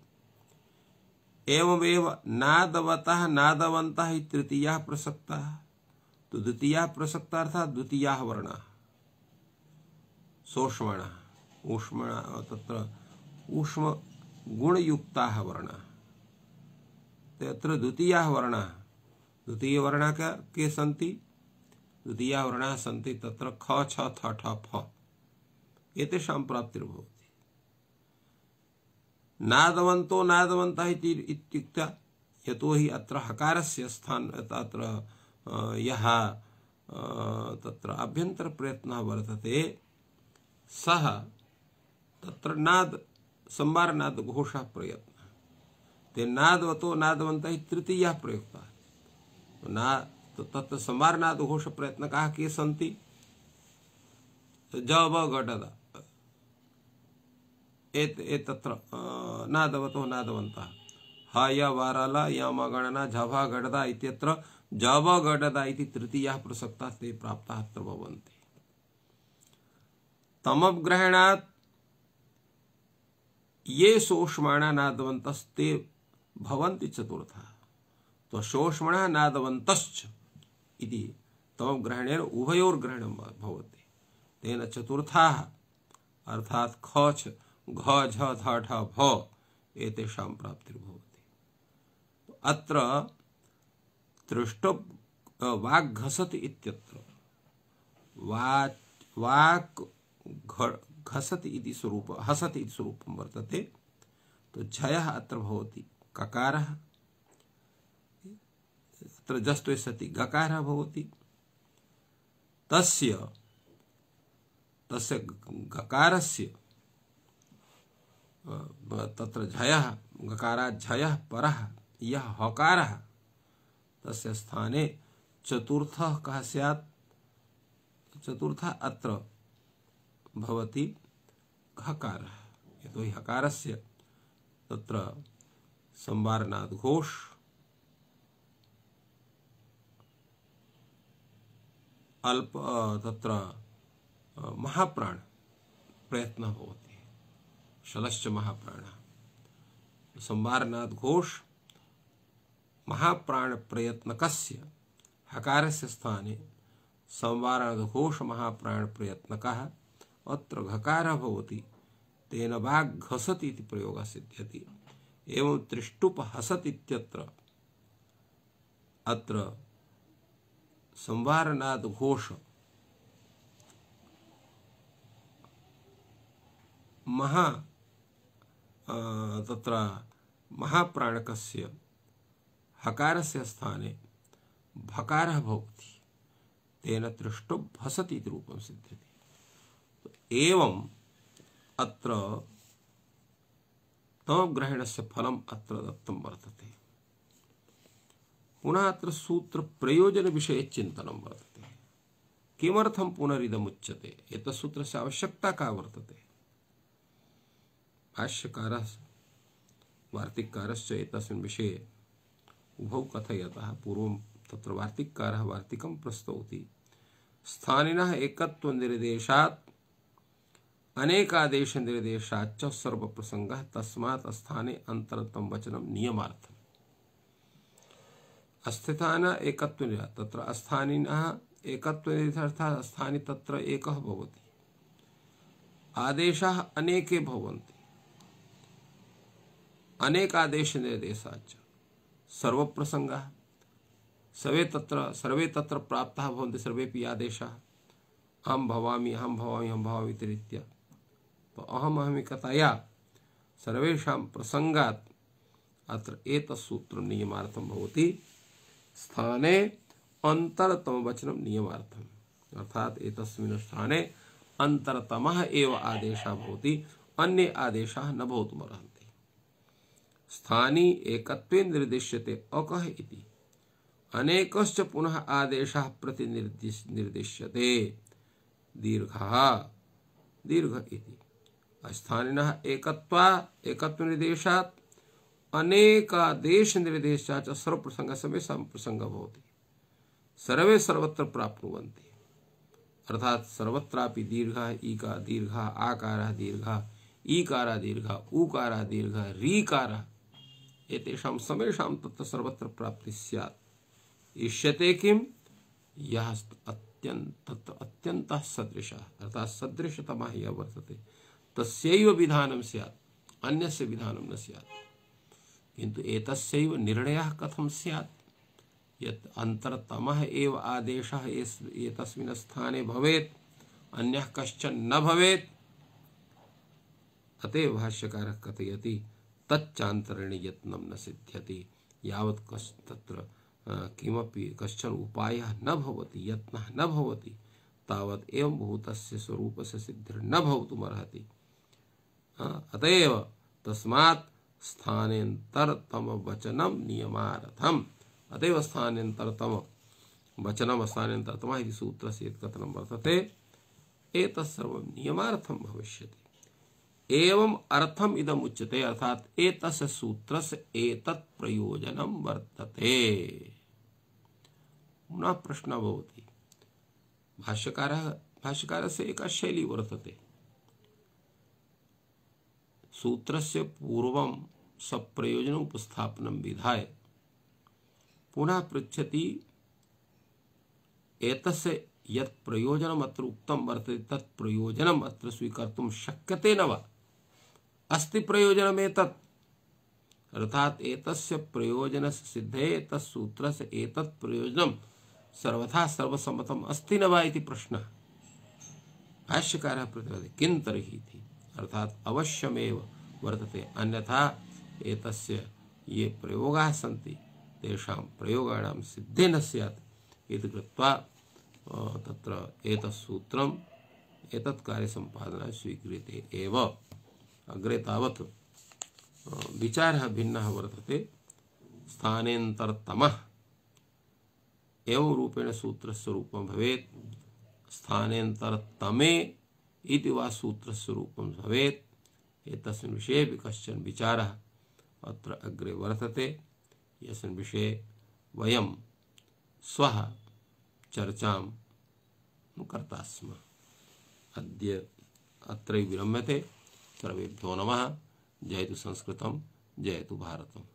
एवमेव नादवतः नादवन्तः इति तृतीयः प्रसक्तः। तो द्वितीयः प्रसक्तः अर्थात् द्वितीयः वर्णः सोष्मणः ऊष्म तत्र ऊष्म गुणयुक्ताः वर्णाः तत्र द्वितीयाः वर्णाः द्वितीयवर्णाः के सन्ति द्वितीयाः वर्णाः सन्ति तत्र ख छ थ ठ फ एतेषां प्राप्तिर्भवति नादवन्तो नादवन्तः इत्युक्त्वा यतोहि अत्र हकारस्य स्थान तत्र यः तत्र अभ्यन्तर प्रयत्नः वर्तते सः तत्र नाद संवार नाद घोषः प्रयत्नः ते नादवतो नादवन्तः तृतीयः प्रयुक्तः तत्र संवार नाद घोष प्रयत्नकाः के सन्ति ज व घ ढ ध एतत्र नादवतो नादवन्तः ह य व र ल य म गणना झ भ घ ढ ध इत्यत्र ज व घ ढ ध इति तृतीयः प्रसक्तः ते प्राप्ताः अत्र भवन्ति तमग्रहणात् ये शोष्माणा नादवन्तस्ते भवन्ति चतुर्थः तो शोष्मणः नादवन्तश्च इति तमग्रहणेन उभयोर्ग्रहणं भवति तेन चतुर्थाः अर्थात् ख छ घ झ ध ढ भ एतेषां प्राप्तिर्भवति अत्र दृष्ट वाग्घसति इत्यत्र वाक् घसति इति स्वरूप हसति इति स्वरूपं वर्तते तो झयः अत्र भवति ककारः अत्र जस्त्वे सति गकारः भवति तस्य गकारस्य तत्र झयः गकारात् झयः परः यः हकारः तस्य स्थाने चतुर्थः कः स्यात् चतुर्थः अत्र भवति हकारः यतोहि हकारस्य तत्र संवारनाद घोष अल्प तत्र महाप्राण प्रयत्नः भवति शलश्च महाप्राणः संवारनाद घोष महाप्राण प्रयत्नकस्य हकारस्य स्थाने संवारनाद घोष महाप्राण प्रयत्नकः अत्र घकारः भवति तेन वाग् घसति इति प्रयोगः सिद्ध्यति एवं त्रिष्टुप हसति इत्यत्र अत्र संवारनाद घोष महा तत्र महाप्राणकस्य हकारस्य स्थाने भकारः भवति तेन त्रिष्टुप हसति इति रूपं सिद्ध्यति एवं अत्र तमग्रहणस्य फलम् अत्र दत्तं वर्तते पुनः अत्र सूत्र प्रयोजन विषये चिन्तनं वर्तते किमर्थं पुनरिदमुच्यते एतत् सूत्रस्य आवश्यकता का वर्तते भाष्यकारः वार्तिककारश्च एतस्मिन् विषये उभौ कथयतः पूर्वं तत्र वार्तिककारः वार्तिकं प्रस्तौति स्थानिनः एकत्व निर्देशात् अनेकादेश निर्देशाच्च सर्वप्रसंगः तस्मात् स्थाने अंतरतम वचनम नियमार्थम् अस्थितान एकत्व तत्र अस्थानिनः एकत्व निर्देशार्थः स्थानि तत्र एकः भवति आदेशाः अनेके भवन्ति अनेकादेश निर्देशाच्च सर्वप्रसंगः सर्वे तत्र प्राप्ताः भवन्ति सर्वेपि आदेशाः अहं भवामि इति रीत्या तो अहमहमिकतया सर्वेषां प्रसंगात् अत्र एतत् सूत्रं नियमार्थं भवति स्थाने अंतरतम वचनं नियमार्थम् अर्थात एतस्मिन् स्थाने अंतरतमः एव आदेशः भवति अन्ये आदेशाः न भवितुमर्हन्ति स्थानी एकत्वे निर्दिश्यते अकः इति अनेकश्च पुनः आदेशः प्रतिनिर्दिश्यते दीर्घः दीर्घ इति स्थानिनः एकत्व निर्देशात् अनेकादेश निर्देशात् सर्वप्रसंग सर्वेषां प्रसंगः भवति सर्वे सर्वत्र प्राप्नुवन्ति अर्थात सर्वत्रापि दीर्घः ईका दीर्घः आकारः दीर्घः ईकारः दीर्घः ऊकारः दीर्घः रीकारः एतेषां समेषां तत्र सर्वत्र प्राप्तिः स्यात् इष्यते किं यः अत्यन्तः सदृशः अर्थात सदृशतमः यः वर्तते तस्यैव विधानं स्यात्, अन्यस्य विधानं न स्यात्। किन्तु एतस्यैव निर्णयः कथं स्यात् यत् अन्तरतमः एव आदेशः एतस्मिन् स्थाने भवेत्, अन्यः कश्चन न भवेत्। अतएव भाष्यकारः कथयति तच्चान्तरेण यत्नं न सिद्ध्यति, यावत् तत्र किमपि कश्चन उपायः न भवति, यत्नः न भवति, तावत् एवं भूतस्य स्वरूपस्य सिद्धिर्न भवितुमर्हति। अतएव तस्मात् स्थानेन्तरतम वचनं नियमार्थम्। अतएव स्थानेन्तरतम वचनम् स्थानेन्तरतमः इति सूत्रस्य यत् कथनं वर्तते, एतत् सर्वं नियमार्थं भविष्यति। एवं अर्थम इदम उच्यते, अर्थात एतस्य सूत्रस्य एतत् प्रयोजनं वर्तते। पुनः प्रश्नः भवति, भाष्यकारस्य एका शैली वर्तते, सूत्रस्य पूर्वं सप्रयोजनम् उपस्थापनं विधाय पुनः पृच्छति एतस्य यत् प्रयोजनम् अत्र उक्तं वर्तते तत् प्रयोजनम् अत्र स्वीकर्तुं शक्यते न वा? अस्ति प्रयोजनमेतत्, अर्थात एतस्य प्रयोजनस्य सिद्धये तत् सूत्रस्य एतत् प्रयोजनं सर्वथा सर्वसम्मतम् अस्ति न वा इति प्रश्नः। भाष्यकारः प्रतिवदति किं तर्हि इति, अर्थात अवश्यमेव वर्तते, अन्यथा एतस्य ये प्रयोगाः सन्ति तेषां प्रयोगाणां सिद्धे न स्यात् इति कृत्वा तत्र एतत् सूत्रम् एतत् कार्यसम्पादनाय स्वीक्रियते एव। अग्रे तावत् विचारः भिन्नः वर्तते। स्थानेन्तरतमः एवं रूपेण सूत्रस्य रूपं भवेत्, स्थानेन्तरतमे इति वा सूत्रस्य रूपं भवेत्, एतस्मिन् विषयेपि कश्चन विचारः अत्र अग्रे वर्तते, यस्मिन् विषये वयं श्वः चर्चां कर्ता स्म। अद्य अत्रैव विरम्यते। सर्वेभ्यो नमः। जयतु संस्कृतं, जयतु भारतम्।